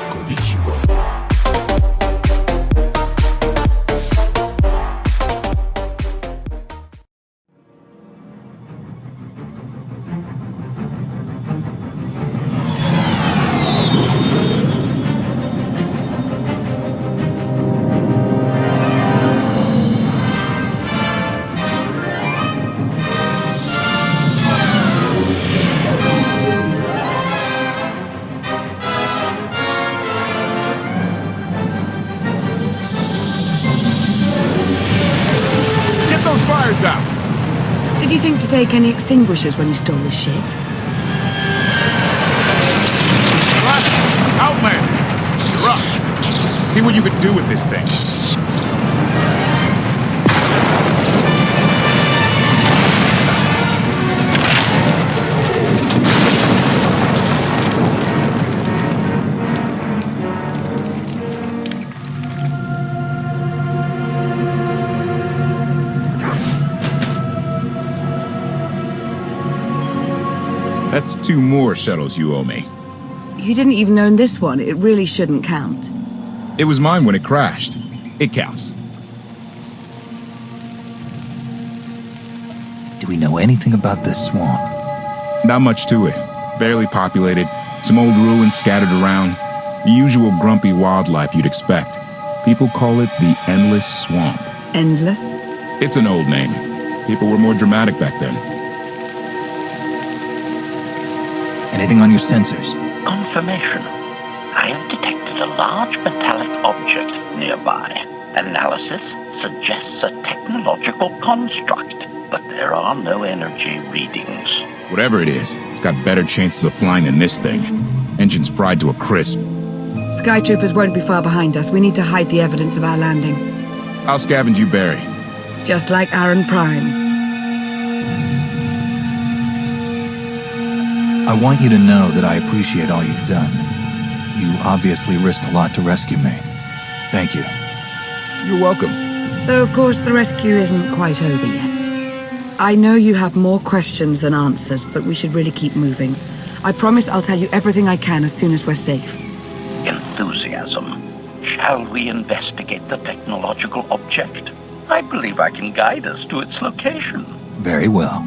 Konnichiwa. Fires out! Did you think to take any extinguishers when you stole this ship? Outlander! You're up. See what you can do with this thing. That's 2 more shuttles you owe me. You didn't even own this one. It really shouldn't count. It was mine when it crashed. It counts. Do we know anything about this swamp? Not much to it. Barely populated, some old ruins scattered around. The usual grumpy wildlife you'd expect. People call it the Endless Swamp. Endless? It's an old name. People were more dramatic back then. Anything on your sensors? Confirmation. I have detected a large metallic object nearby. Analysis suggests a technological construct, but there are no energy readings. Whatever it is, it's got better chances of flying than this thing. Engine's fried to a crisp. Skytroopers won't be far behind us. We need to hide the evidence of our landing. I'll scavenge you, Barry. Just like Aaron Prime. I want you to know that I appreciate all you've done. You obviously risked a lot to rescue me. Thank you. You're welcome. Though, of course, the rescue isn't quite over yet. I know you have more questions than answers, but we should really keep moving. I promise I'll tell you everything I can as soon as we're safe. Enthusiasm. Shall we investigate the technological object? I believe I can guide us to its location. Very well.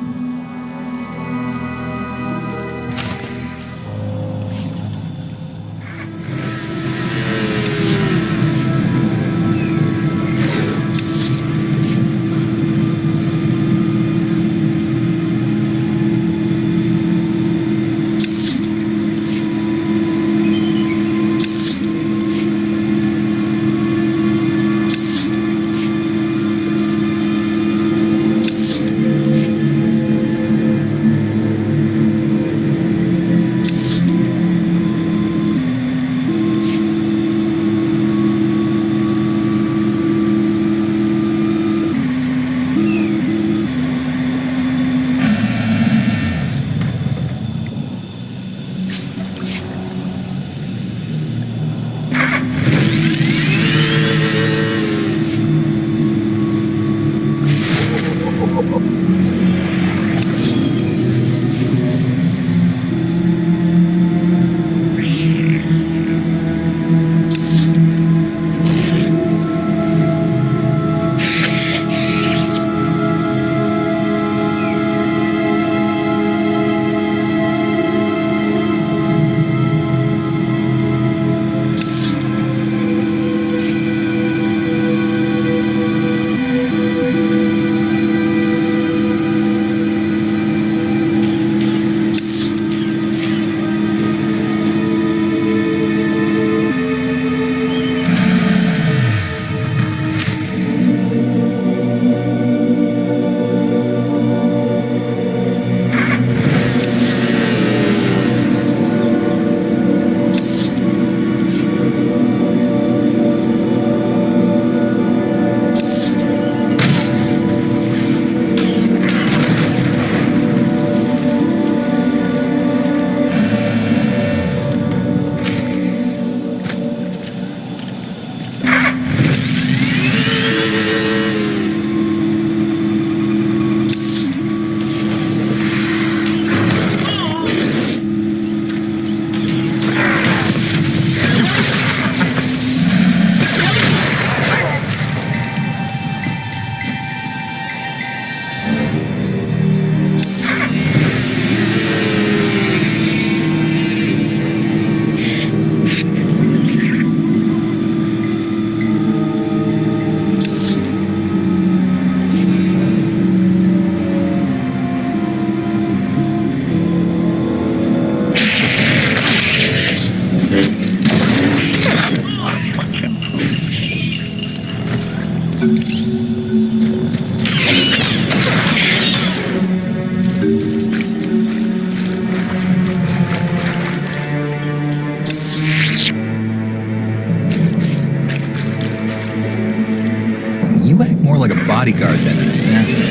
bodyguard than an assassin.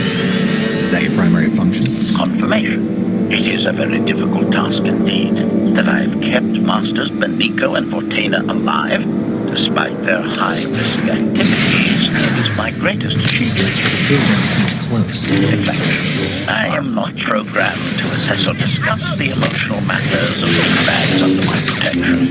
Is that your primary function? Confirmation. It is a very difficult task indeed. That I've kept Masters Benico and Fortena alive, despite their high-risk activities, is my greatest achievement. The two of them seem close. Deflection. I am not programmed to assess or discuss the emotional matters of these bags under my protection.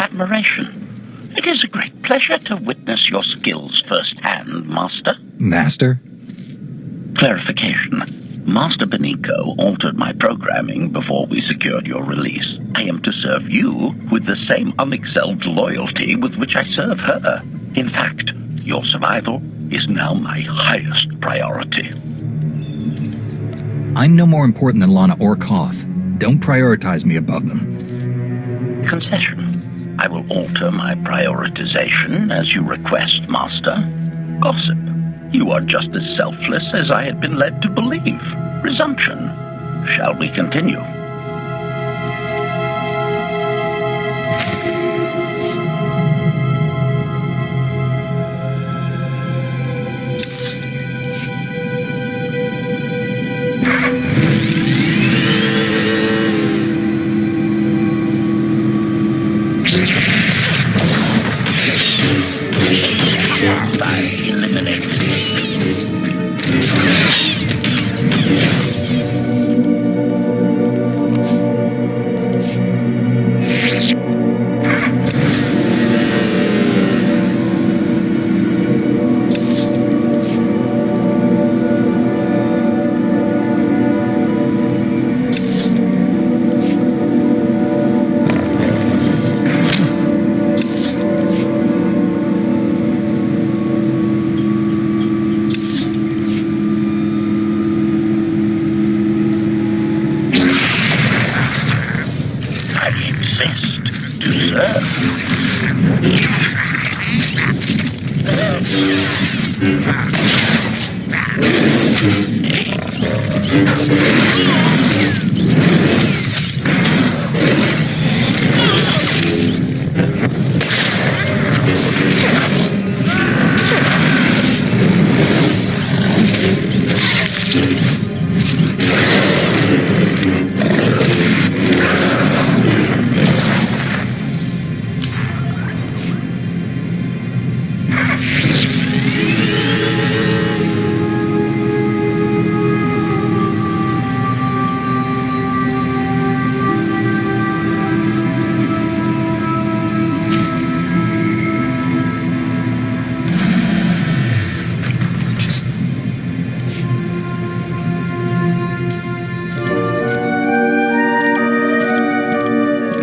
Admiration. It is a great pleasure to witness your skills firsthand, Master. Master? Clarification. Master Benico altered my programming before we secured your release. I am to serve you with the same unexcelled loyalty with which I serve her. In fact, your survival is now my highest priority. I'm no more important than Lana or Koth. Don't prioritize me above them. Concession. I will alter my prioritization as you request, Master. Gossip. You are just as selfless as I had been led to believe. Resumption. Shall we continue?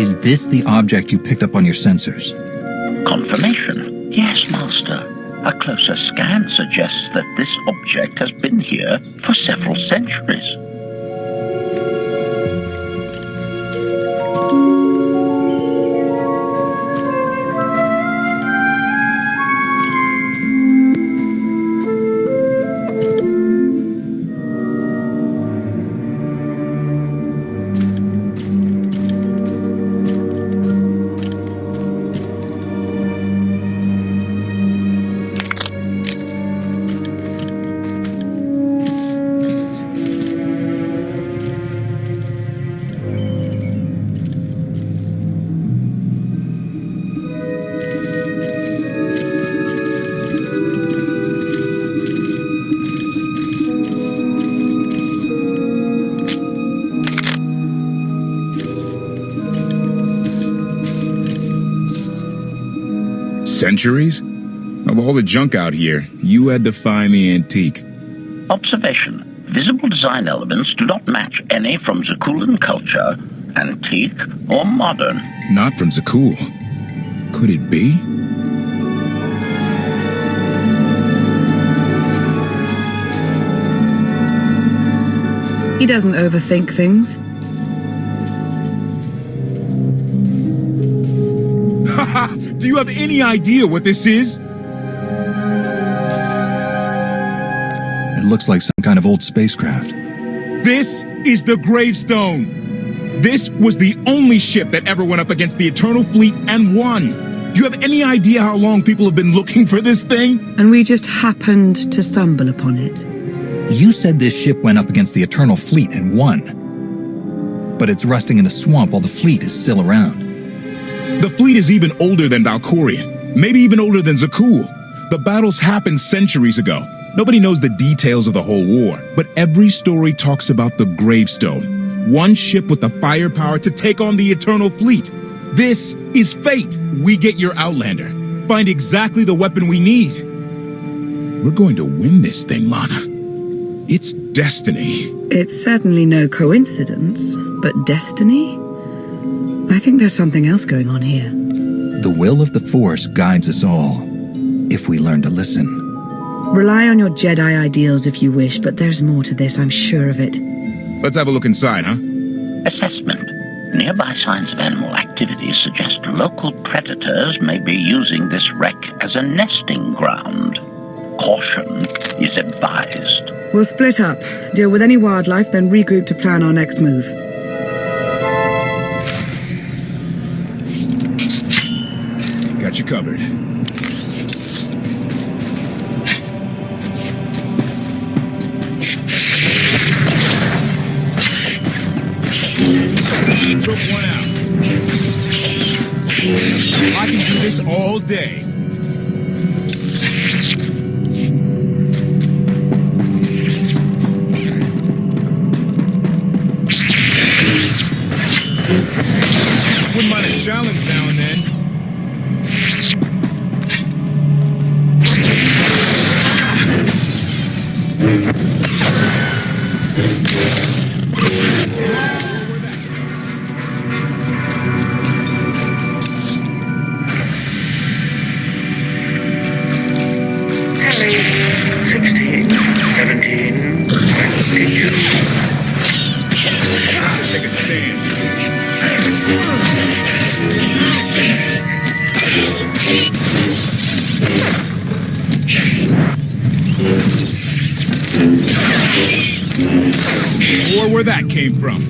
Is this the object you picked up on your sensors? Confirmation. Yes, Master. A closer scan suggests that this object has been here for several centuries. Centuries? Of all the junk out here, you had to find the antique. Observation. Visible design elements do not match any from Zakulan culture, antique or modern. Not from Zakul. Could it be? He doesn't overthink things. Haha! Do you have any idea what this is? It looks like some kind of old spacecraft. This is the Gravestone. This was the only ship that ever went up against the Eternal Fleet and won. Do you have any idea how long people have been looking for this thing? And we just happened to stumble upon it. You said this ship went up against the Eternal Fleet and won. But it's rusting in a swamp while the fleet is still around. The fleet is even older than Valkorion, maybe even older than Zakul. The battles happened centuries ago. Nobody knows the details of the whole war, but every story talks about the Gravestone. One ship with the firepower to take on the Eternal Fleet. This is fate. We get your Outlander. Find exactly the weapon we need. We're going to win this thing, Lana. It's destiny. It's certainly no coincidence, but destiny? I think there's something else going on here. The will of the Force guides us all, if we learn to listen. Rely on your Jedi ideals if you wish, but there's more to this, I'm sure of it. Let's have a look inside, huh? Assessment. Nearby signs of animal activity suggest local predators may be using this wreck as a nesting ground. Caution is advised. We'll split up, deal with any wildlife, then regroup to plan our next move. Got you covered. Took one out. I can do this all day. Wouldn't mind a challenge now and then. Take a stand. Or where that came from.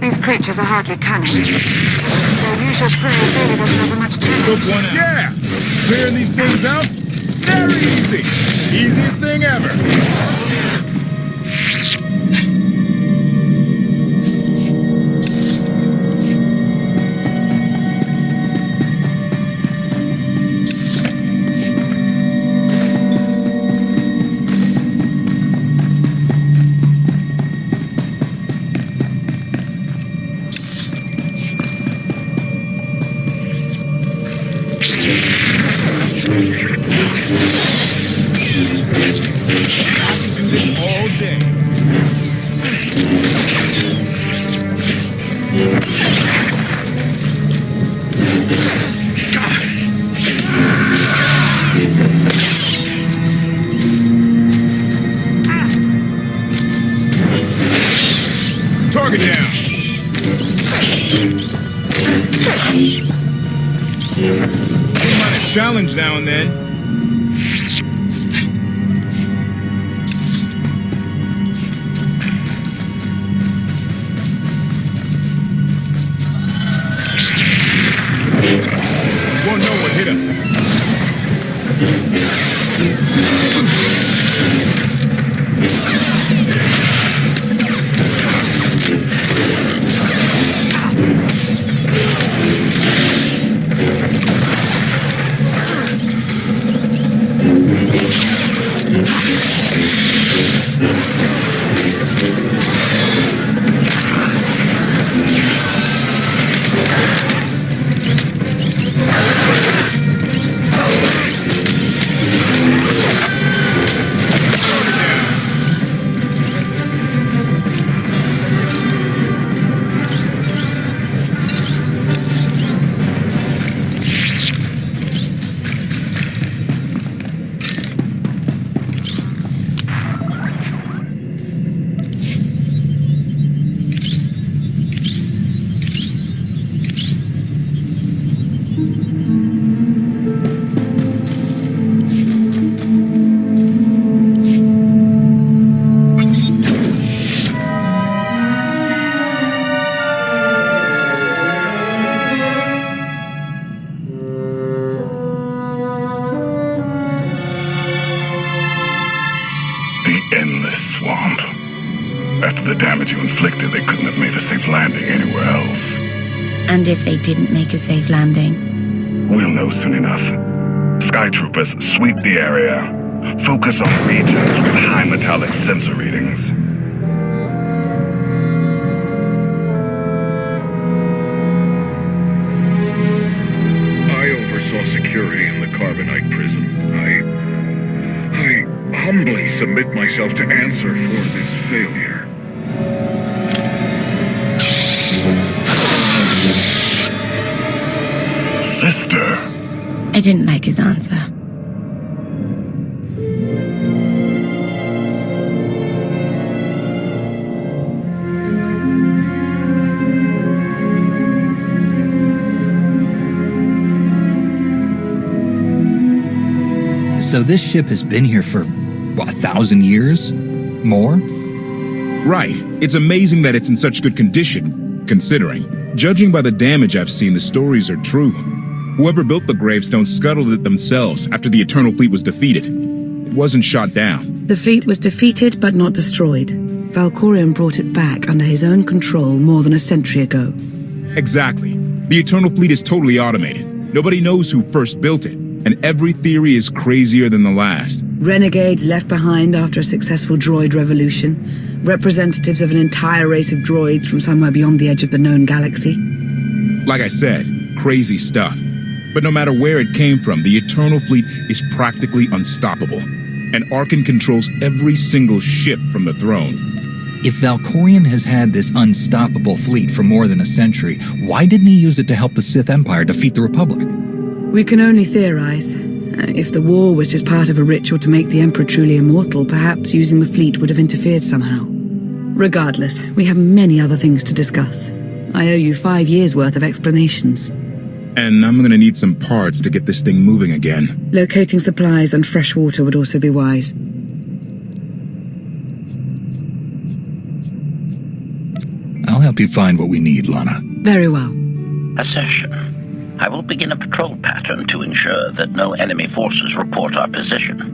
These creatures are hardly cunning. Their usual prey really doesn't have much chance. Took one out. Yeah! Clearing these things out? Very easy. Easiest thing ever. Wouldn't mind a challenge now and then. Won't know what hit him. After the damage you inflicted, they couldn't have made a safe landing anywhere else. And if they didn't make a safe landing? We'll know soon enough. Sky Troopers, sweep the area. Focus on regions with high metallic sensor readings. I oversaw security in the Carbonite prison. I humbly submit myself to answer for this failure. Sister. I didn't like his answer. So this ship has been here for, what, 1,000 years? More? Right. It's amazing that it's in such good condition, considering. Judging by the damage I've seen, the stories are true. Whoever built the Gravestone scuttled it themselves after the Eternal Fleet was defeated. It wasn't shot down. The fleet was defeated but not destroyed. Valkorion brought it back under his own control more than a century ago. Exactly. The Eternal Fleet is totally automated. Nobody knows who first built it, and every theory is crazier than the last. Renegades left behind after a successful droid revolution. Representatives of an entire race of droids from somewhere beyond the edge of the known galaxy. Like I said, crazy stuff. But no matter where it came from, the Eternal Fleet is practically unstoppable. And Arkan controls every single ship from the throne. If Valkorion has had this unstoppable fleet for more than a century, why didn't he use it to help the Sith Empire defeat the Republic? We can only theorize. If the war was just part of a ritual to make the Emperor truly immortal, perhaps using the fleet would have interfered somehow. Regardless, we have many other things to discuss. I owe you 5 years' worth of explanations. And I'm gonna need some parts to get this thing moving again. Locating supplies and fresh water would also be wise. I'll help you find what we need, Lana. Very well. Assertion. I will begin a patrol pattern to ensure that no enemy forces report our position.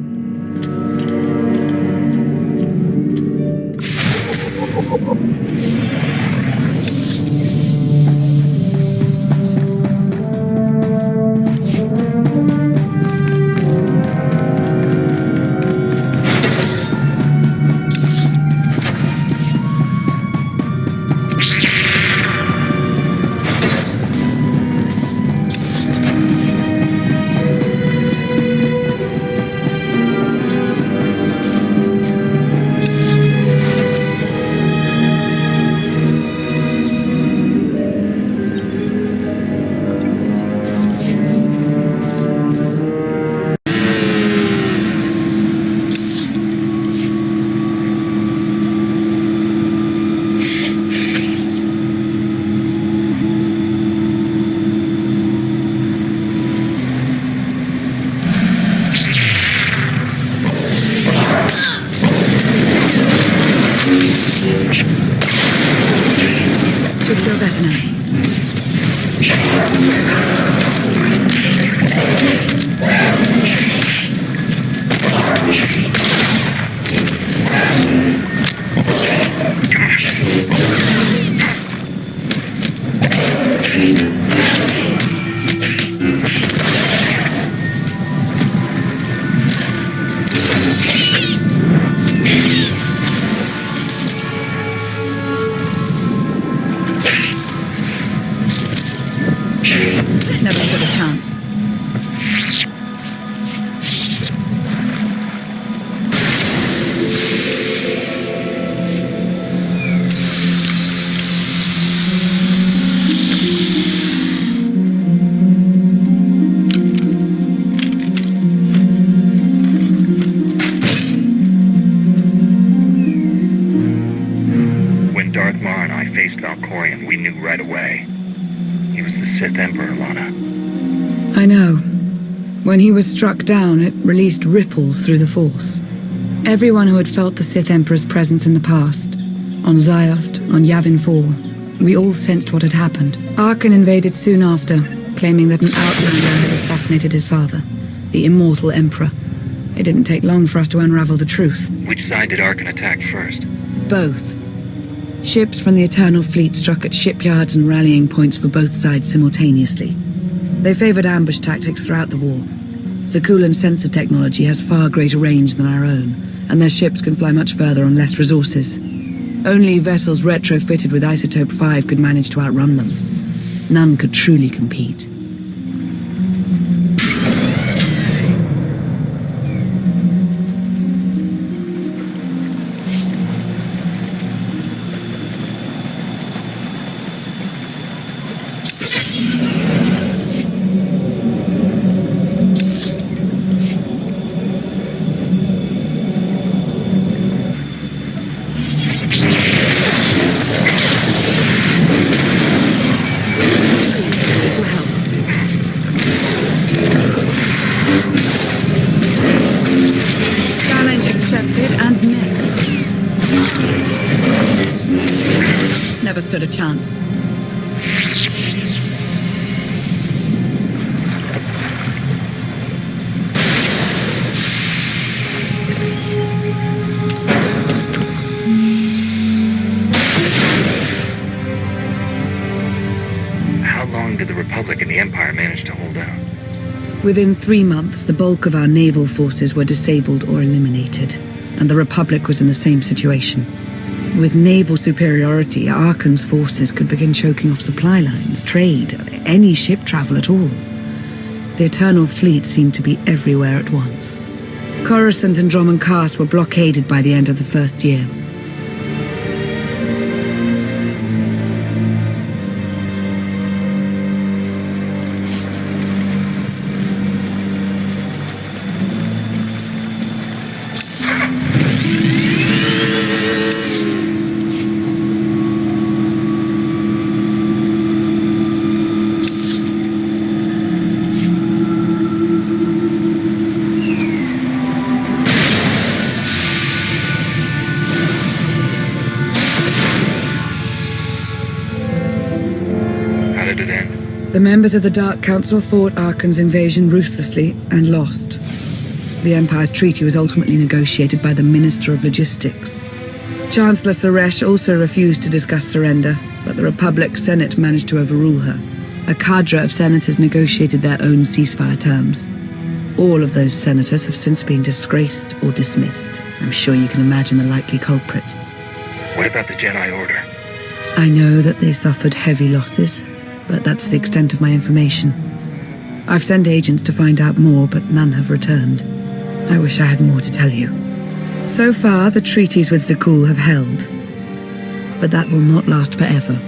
Never stood a chance. When Darth Maul and I faced Valkorion, we knew right away. He was the Sith Emperor, Lana. I know. When he was struck down, it released ripples through the Force. Everyone who had felt the Sith Emperor's presence in the past, on Ziost, on Yavin 4, we all sensed what had happened. Arkan invaded soon after, claiming that an outlander had assassinated his father, the immortal Emperor. It didn't take long for us to unravel the truth. Which side did Arkan attack first? Both. Ships from the Eternal Fleet struck at shipyards and rallying points for both sides simultaneously. They favored ambush tactics throughout the war. Zakulan's sensor technology has far greater range than our own, and their ships can fly much further on less resources. Only vessels retrofitted with Isotope 5 could manage to outrun them. None could truly compete. Never stood a chance. How long did the Republic and the Empire manage to hold out? Within 3 months, the bulk of our naval forces were disabled or eliminated, and the Republic was in the same situation. With naval superiority, Arkan's forces could begin choking off supply lines, trade, any ship travel at all. The Eternal Fleet seemed to be everywhere at once. Coruscant and Dromund Kaas were blockaded by the end of the first year. The members of the Dark Council fought Arkan's invasion ruthlessly and lost. The Empire's treaty was ultimately negotiated by the Minister of Logistics. Chancellor Suresh also refused to discuss surrender, but the Republic Senate managed to overrule her. A cadre of senators negotiated their own ceasefire terms. All of those senators have since been disgraced or dismissed. I'm sure you can imagine the likely culprit. What about the Jedi Order? I know that they suffered heavy losses, but that's the extent of my information. I've sent agents to find out more, but none have returned. I wish I had more to tell you. So far, the treaties with Zakul have held, but that will not last forever.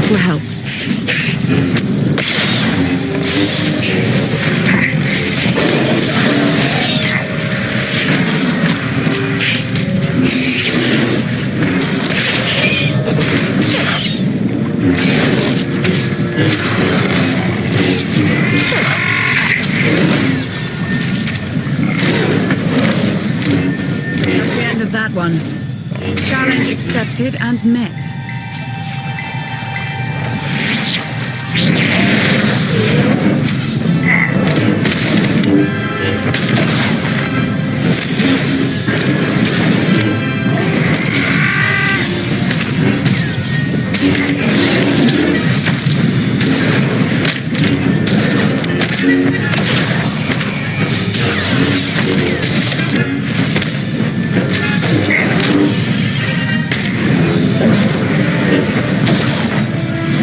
This will help. That's the end of that one. Challenge accepted and met.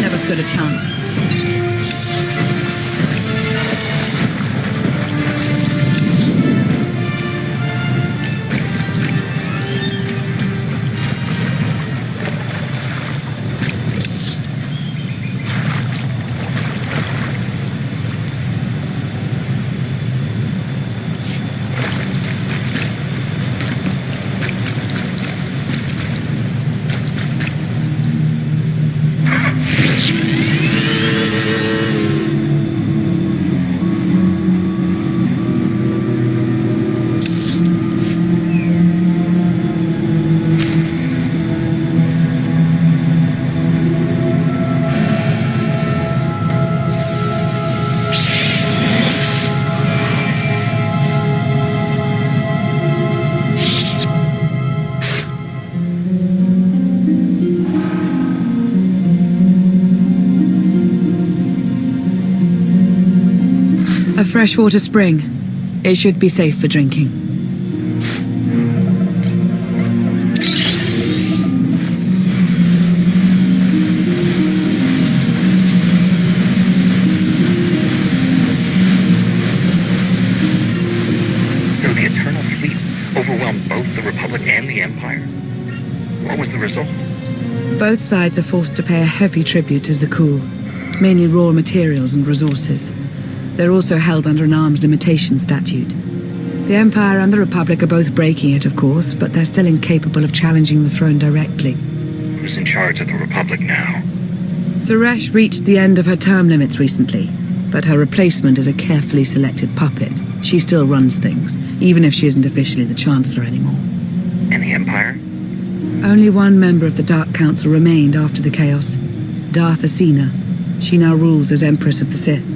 Never stood a chance. A freshwater spring. It should be safe for drinking. So the Eternal Fleet overwhelmed both the Republic and the Empire? What was the result? Both sides are forced to pay a heavy tribute to Zakul, mainly raw materials and resources. They're also held under an arms limitation statute. The Empire and the Republic are both breaking it, of course, but they're still incapable of challenging the throne directly. Who's in charge of the Republic now? Suresh reached the end of her term limits recently, but her replacement is a carefully selected puppet. She still runs things, even if she isn't officially the Chancellor anymore. And the Empire? Only one member of the Dark Council remained after the chaos, Darth Asina. She now rules as Empress of the Sith.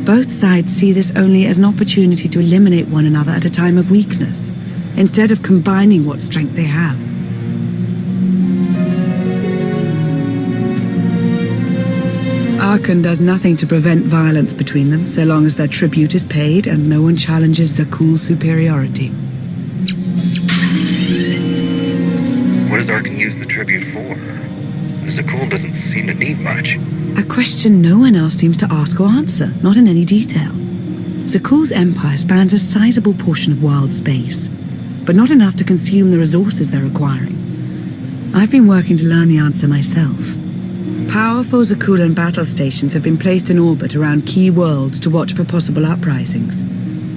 Both sides see this only as an opportunity to eliminate one another at a time of weakness, instead of combining what strength they have. Arkan does nothing to prevent violence between them, so long as their tribute is paid and no one challenges Zakul's superiority. What does Arkan use the tribute for? Zakul doesn't seem to need much. A question no one else seems to ask or answer, not in any detail. Zakul's empire spans a sizable portion of wild space, but not enough to consume the resources they're acquiring. I've been working to learn the answer myself. Powerful Zakulan battle stations have been placed in orbit around key worlds to watch for possible uprisings,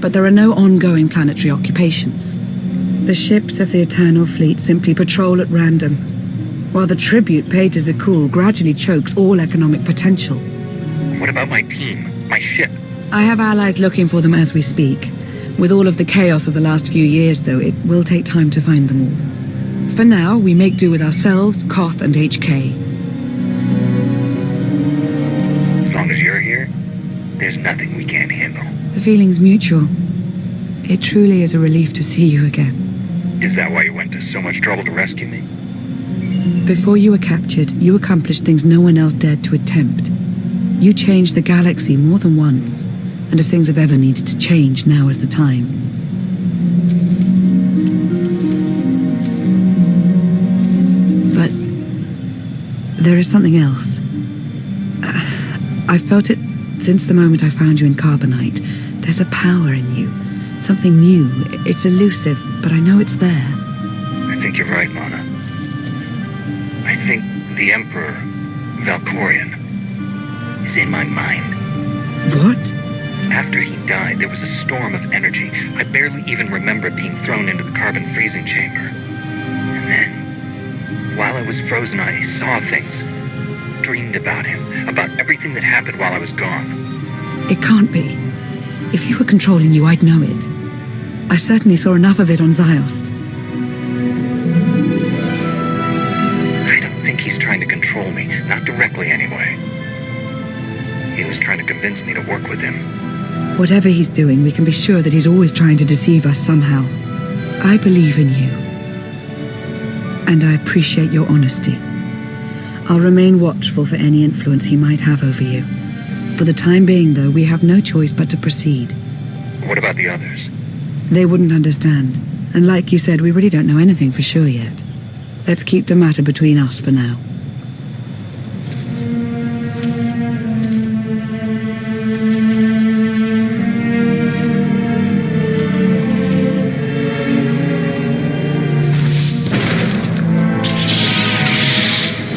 but there are no ongoing planetary occupations. The ships of the Eternal Fleet simply patrol at random, while the tribute paid to Zakul gradually chokes all economic potential. What about my team? My ship? I have allies looking for them as we speak. With all of the chaos of the last few years, though, it will take time to find them all. For now, we make do with ourselves, Koth, and HK. As long as you're here, there's nothing we can't handle. The feeling's mutual. It truly is a relief to see you again. Is that why you went to so much trouble to rescue me? Before you were captured, you accomplished things no one else dared to attempt. You changed the galaxy more than once, and if things have ever needed to change, now is the time. But there is something else. I've felt it since the moment I found you in Carbonite. There's a power in you, something new. It's elusive, but I know it's there. I think you're right, Lana. I think the Emperor Valkorion is in my mind. What? After he died, there was a storm of energy. I barely even remember being thrown into the carbon freezing chamber. And then, while I was frozen, I saw things. Dreamed about him, about everything that happened while I was gone. It can't be. If he were controlling you, I'd know it. I certainly saw enough of it on Ziost. I don't think he's trying to control me, not directly anyway. He was trying to convince me to work with him. Whatever he's doing, we can be sure that he's always trying to deceive us somehow. I believe in you. And I appreciate your honesty. I'll remain watchful for any influence he might have over you. For the time being, though, we have no choice but to proceed. What about the others? They wouldn't understand. And like you said, we really don't know anything for sure yet. Let's keep the matter between us for now.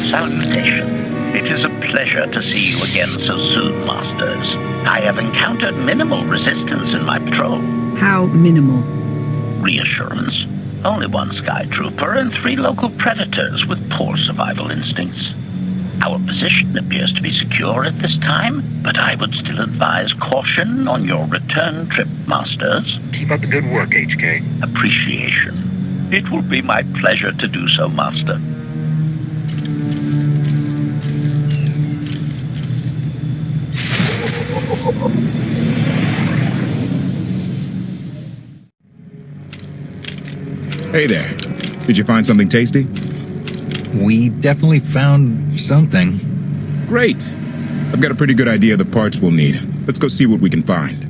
Salutation. It is a pleasure to see you again so soon, Masters. I have encountered minimal resistance in my patrol. How minimal? Reassurance. Only one Sky Trooper and 3 local predators with poor survival instincts. Our position appears to be secure at this time, but I would still advise caution on your return trip, Masters. Keep up the good work, HK. Appreciation. It will be my pleasure to do so, Master. Hey there. Did you find something tasty? We definitely found something. Great. I've got a pretty good idea of the parts we'll need. Let's go see what we can find.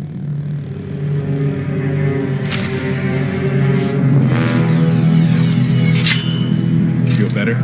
Feel better?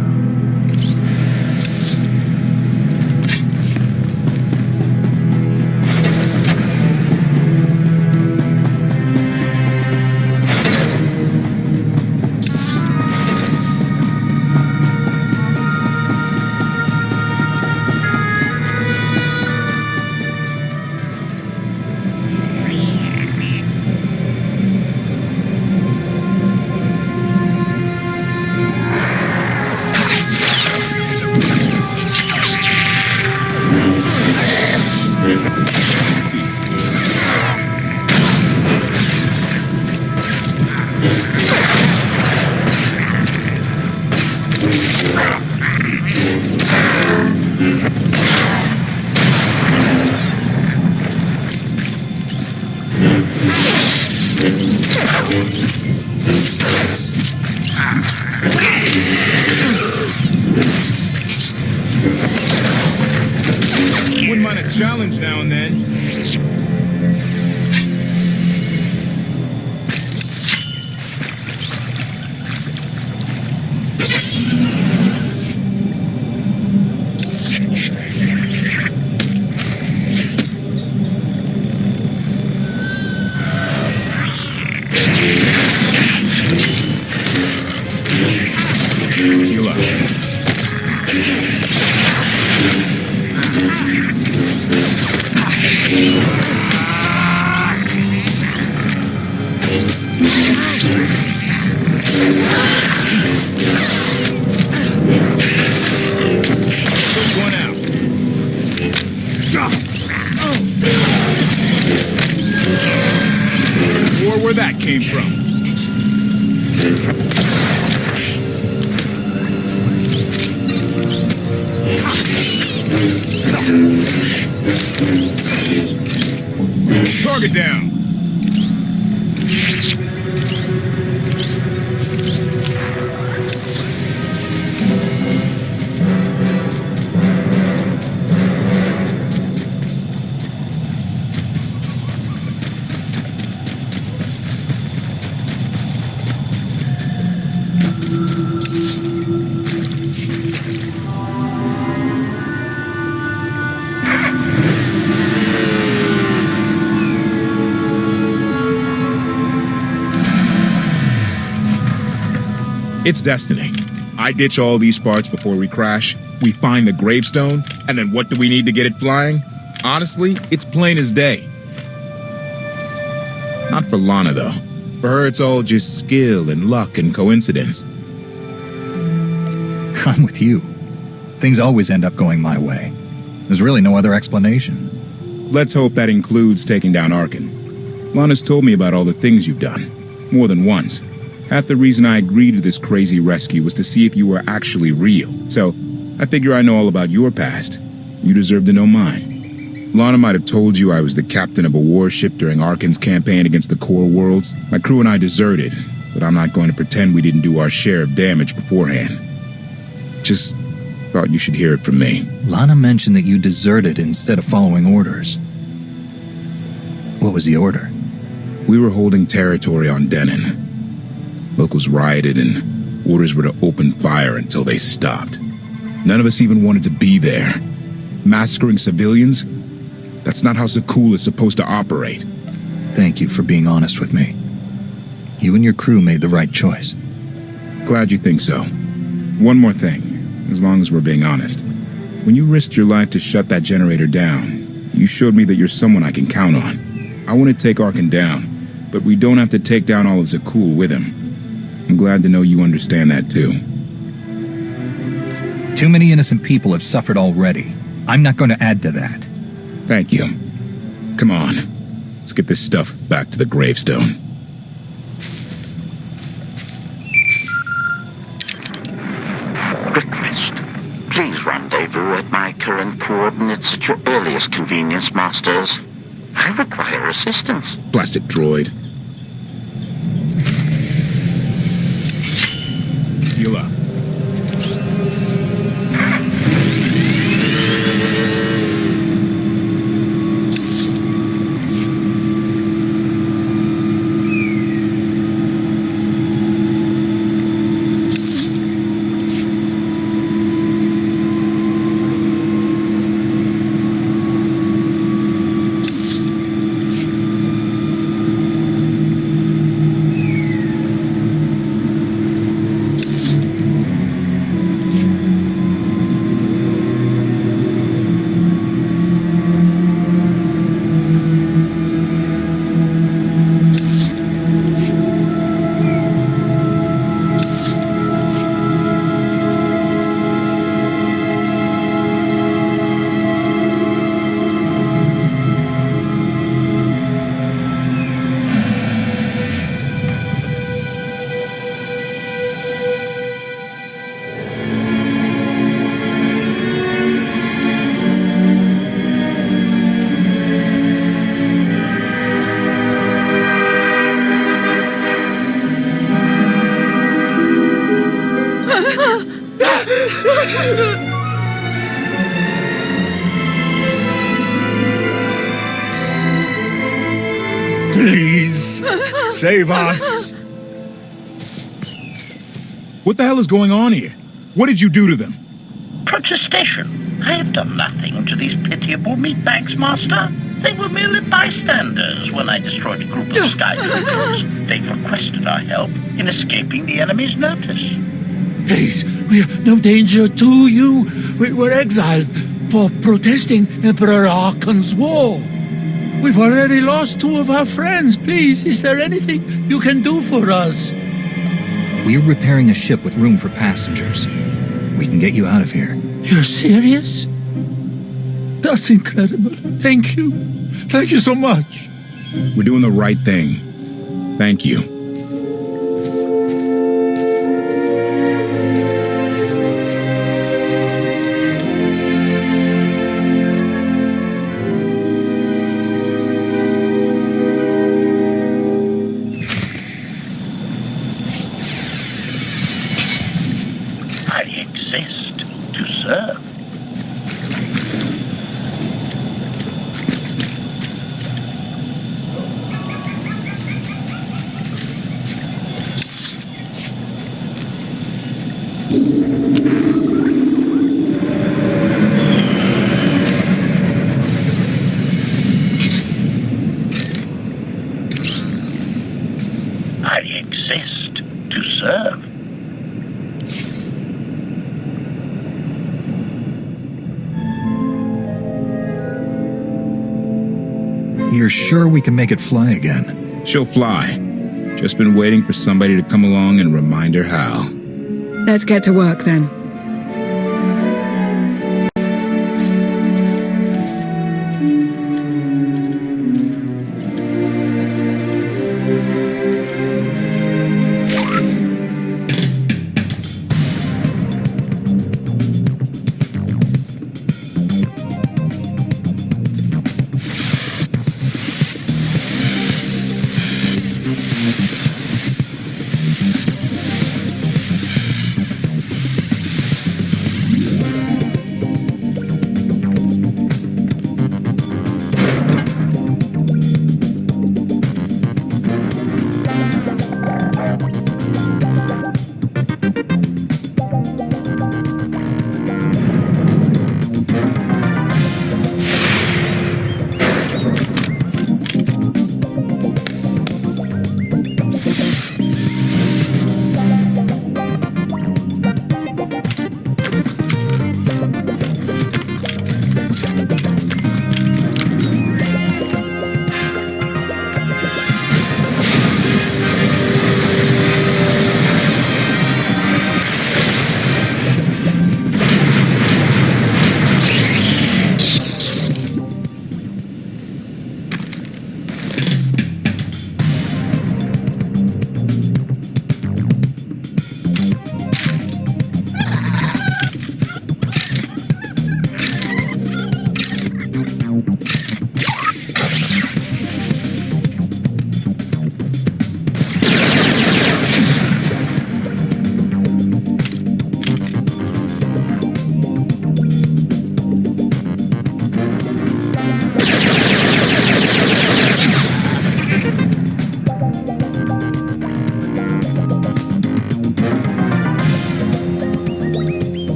Wouldn't mind a challenge now and then. Heal up. One out. Or where that came from. Target down. It's destiny. I ditch all these parts before we crash, we find the gravestone, and then what do we need to get it flying? Honestly, it's plain as day. Not for Lana, though. For her, it's all just skill and luck and coincidence. I'm with you. Things always end up going my way. There's really no other explanation. Let's hope that includes taking down Arkin. Lana's told me about all the things you've done. More than once. Half the reason I agreed to this crazy rescue was to see if you were actually real. So, I figure I know all about your past. You deserve to know mine. Lana might have told you I was the captain of a warship during Arkin's campaign against the Core Worlds. My crew and I deserted, but I'm not going to pretend we didn't do our share of damage beforehand. Just thought you should hear it from me. Lana mentioned that you deserted instead of following orders. What was the order? We were holding territory on Denon. Locals rioted and orders were to open fire until they stopped. None of us even wanted to be there. Massacring civilians? That's not how Zakul is supposed to operate. Thank you for being honest with me. You and your crew made the right choice. Glad you think so. One more thing, as long as we're being honest. When you risked your life to shut that generator down, you showed me that you're someone I can count on. I want to take Arkin down, but we don't have to take down all of Zakul with him. I'm glad to know you understand that too. Too many innocent people have suffered already. I'm not going to add to that. Thank you. Come on, let's get this stuff back to the gravestone. Request. Please rendezvous at my current coordinates at your earliest convenience, Masters. I require assistance. Blast it, droid. Heal up. Please, save us. What the hell is going on here? What did you do to them? Protestation. I have done nothing to these pitiable meatbags, Master. They were merely bystanders when I destroyed a group of skytroopers. They requested our help in escaping the enemy's notice. Please, we are no danger to you. We were exiled for protesting Emperor Arkin's war. We've already lost 2 of our friends. Please, is there anything you can do for us? We're repairing a ship with room for passengers. We can get you out of here. You're serious? That's incredible. Thank you. Thank you so much. We're doing the right thing. Thank you. I exist to serve. I exist to serve. sure we can make it fly again? She'll fly. Just been waiting for somebody to come along and remind her how. Let's get to work then.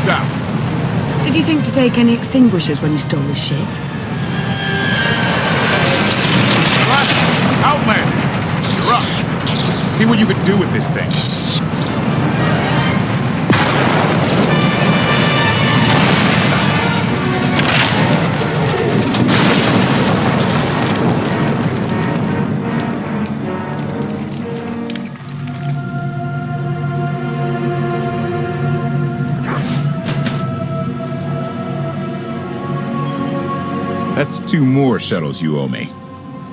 Out. Did you think to take any extinguishers when you stole this ship? Outlander! You're up. See what you can do with this thing. That's 2 more shuttles you owe me.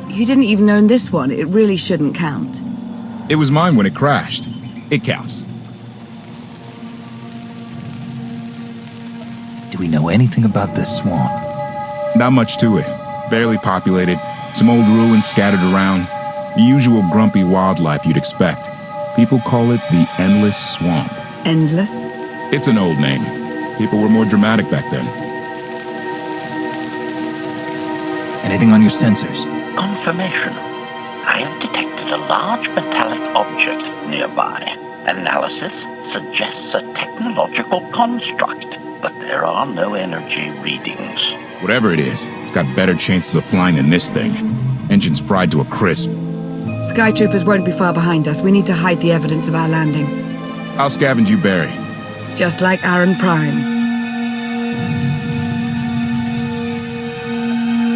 You didn't even own this one. It really shouldn't count. It was mine when it crashed. It counts. Do we know anything about this swamp? Not much to it. Barely populated, some old ruins scattered around. The usual grumpy wildlife you'd expect. People call it the Endless Swamp. Endless? It's an old name. People were more dramatic back then. Anything on your sensors? Confirmation. I have detected a large metallic object nearby. Analysis suggests a technological construct, but there are no energy readings. Whatever it is, it's got better chances of flying than this thing. Engine's fried to a crisp. Sky troopers won't be far behind us. We need to hide the evidence of our landing. I'll scavenge you, Barry. Just like Aaron Prime.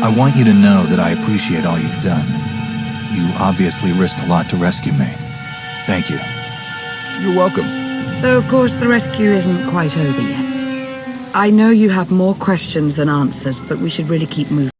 I want you to know that I appreciate all you've done. You obviously risked a lot to rescue me. Thank you. You're welcome. Though, of course, the rescue isn't quite over yet. I know you have more questions than answers, but we should really keep moving.